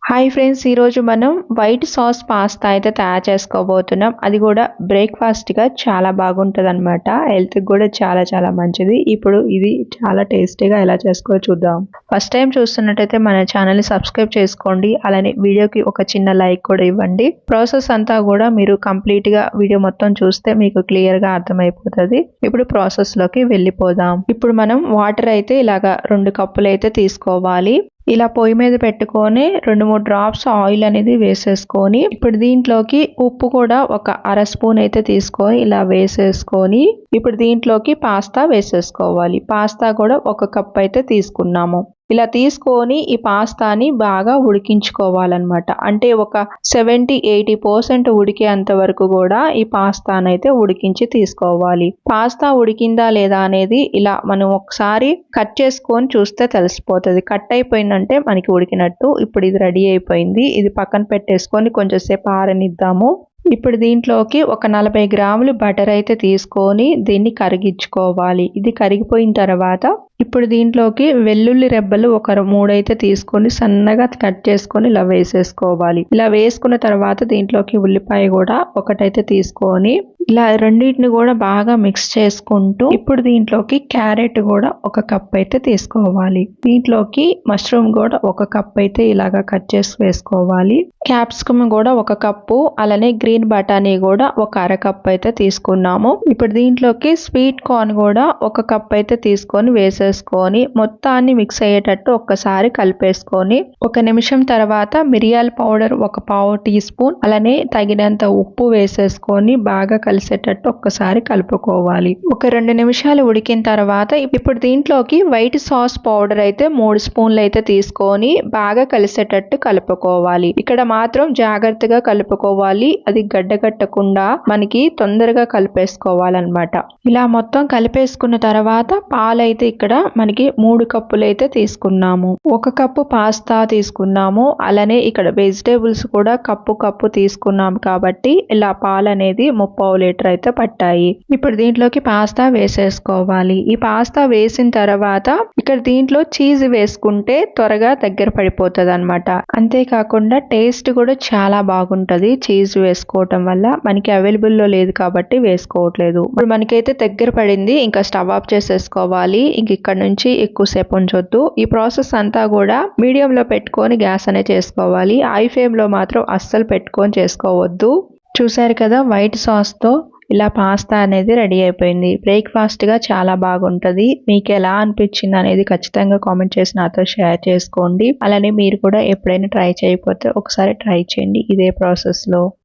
Hi friends, ఈరోజు మనం white sauce pasta అయితే తయారు చేసుకోబోతున్నాం. అది కూడా బ్రేక్ఫాస్ట్గా చాలా బాగుంటుంది అనమాట. హెల్త్కి కూడా చాలా చాలా మంచిది. ఇప్పుడు ఇది చాలా టేస్టీగా ఎలా చేసుకోవాలో చూద్దాం. ఫస్ట్ టైం చూస్తున్నట్టయితే మన ఛానల్ని సబ్స్క్రైబ్ చేసుకోండి. అలానే వీడియోకి ఒక చిన్న లైక్ కూడా ఇవ్వండి. ప్రాసెస్ అంతా కూడా మీరు కంప్లీట్గా వీడియో మొత్తం చూస్తే మీకు క్లియర్గా అర్థమైపోతుంది. ఇప్పుడు ప్రాసెస్లోకి వెళ్ళిపోదాం. ఇప్పుడు మనం వాటర్ అయితే ఇలాగా 2 కప్పులు అయితే తీసుకోవాలి. ఇలా పొయ్యి మీద పెట్టుకొని 2-3 డ్రాప్స్ ఆయిల్ అనేది వేసేసుకొని ఇప్పుడు దీంట్లోకి ఉప్పు కూడా ఒక అర స్పూన్ అయితే తీసుకొని ఇలా వేసేసుకొని ఇప్పుడు దీంట్లోకి పాస్తా వేసేసుకోవాలి. పాస్తా కూడా 1 కప్ అయితే తీసుకున్నాము. ఇలా తీసుకొని ఈ పాస్తాని బాగా ఉడికించుకోవాలన్నమాట. అంటే ఒక 70-80% ఉడికేంత వరకు కూడా ఈ పాస్తాని అయితే ఉడికించి తీసుకోవాలి. పాస్తా ఉడికిందా లేదా అనేది ఇలా మనం ఒకసారి కట్ చేసుకొని చూస్తే తెలిసిపోతుంది. కట్ అయిపోయిందంటే మనకి ఉడికినట్టు. ఇప్పుడు ఇది రెడీ అయిపోయింది. ఇది పక్కన పెట్టేసుకొని కొంచెం సేపు ఆరనిద్దాము. ఇప్పుడు దీంట్లోకి ఒక 40 గ్రాములు బటర్ అయితే తీసుకొని దీన్ని కరిగించుకోవాలి. ఇది కరిగిపోయిన తర్వాత ఇప్పుడు దీంట్లోకి వెల్లుల్లి రెబ్బలు ఒక 3 అయితే తీసుకొని సన్నగా కట్ చేసుకొని ఇలా వేసేసుకోవాలి. ఇలా వేసుకున్న తర్వాత దీంట్లోకి ఉల్లిపాయ కూడా ఒకటైతే తీసుకొని ఇలా రెండింటిని కూడా బాగా మిక్స్ చేసుకుంటూ ఇప్పుడు దీంట్లోకి క్యారెట్ కూడా 1 కప్ అయితే తీసుకోవాలి. దీంట్లోకి మష్రూమ్ కూడా 1 కప్ అయితే ఇలాగా కట్ చేసి వేసుకోవాలి. క్యాప్సికమ్ కూడా 1 కప్పు, అలానే గ్రీన్ బఠానీ కూడా ఒక అర కప్ అయితే తీసుకున్నాము. ఇప్పుడు దీంట్లోకి స్వీట్ కార్న్ కూడా 1 కప్ అయితే తీసుకొని వేసేసుకొని మొత్తాన్ని మిక్స్ అయ్యేటట్టు ఒక్కసారి కలిపేసుకొని 1 నిమిషం తర్వాత మిరియాల పౌడర్ 1 పావు టీ స్పూన్ అలానే తగినంత ఉప్పు వేసేసుకొని బాగా కలిసేటట్టు ఒక్కసారి కలుపుకోవాలి. ఒక 2 నిమిషాలు ఉడికిన తర్వాత ఇప్పుడు దీంట్లోకి వైట్ సాస్ పౌడర్ అయితే 3 స్పూన్లు అయితే తీసుకొని బాగా కలిసేటట్టు కలుపుకోవాలి. ఇక్కడ మాత్రం జాగ్రత్తగా కలుపుకోవాలి. అది గడ్డగట్టకుండా మనకి తొందరగా కలిపేసుకోవాలన్నమాట. ఇలా మొత్తం కలిపేసుకున్న తర్వాత పాలైతే ఇక్కడ మనకి 3 కప్పులు అయితే తీసుకున్నాము. 1 కప్పు పాస్తా తీసుకున్నాము. అలానే ఇక్కడ వెజిటేబుల్స్ కూడా కప్పు తీసుకున్నాము కాబట్టి ఇలా పాలు అనేది 30 లీటర్ అయితే పట్టాయి. ఇప్పుడు దీంట్లోకి పాస్తా వేసేసుకోవాలి. ఈ పాస్తా వేసిన తర్వాత ఇక్కడ దీంట్లో చీజ్ వేసుకుంటే త్వరగా దగ్గర పడిపోతుంది అనమాట. అంతేకాకుండా టేస్ట్ కూడా చాలా బాగుంటది చీజ్ వేసుకోవటం వల్ల. మనకి అవైలబుల్లో లేదు కాబట్టి వేసుకోవట్లేదు. ఇప్పుడు మనకైతే దగ్గర పడింది. ఇంకా స్టవ్ ఆఫ్ చేసేసుకోవాలి. ఇంక ఇక్కడ నుంచి ఎక్కువసేపు ఉంచొద్దు. ఈ ప్రాసెస్ అంతా కూడా మీడియంలో పెట్టుకొని గ్యాస్ అనేది చేసుకోవాలి. హై ఫ్లేమ్ లో మాత్రం అస్సలు పెట్టుకొని చేసుకోవద్దు. చూసారు కదా, వైట్ సాస్ తో ఇలా పాస్తా అనేది రెడీ అయిపోయింది. బ్రేక్ఫాస్ట్గా చాలా బాగుంటుంది. మీకు ఎలా అనిపించింది అనేది ఖచ్చితంగా కామెంట్ చేసి నాతో షేర్ చేసుకోండి. అలానే మీరు కూడా ఎప్పుడైనా ట్రై చేయకపోతే ఒకసారి ట్రై చేయండి ఇదే ప్రాసెస్లో.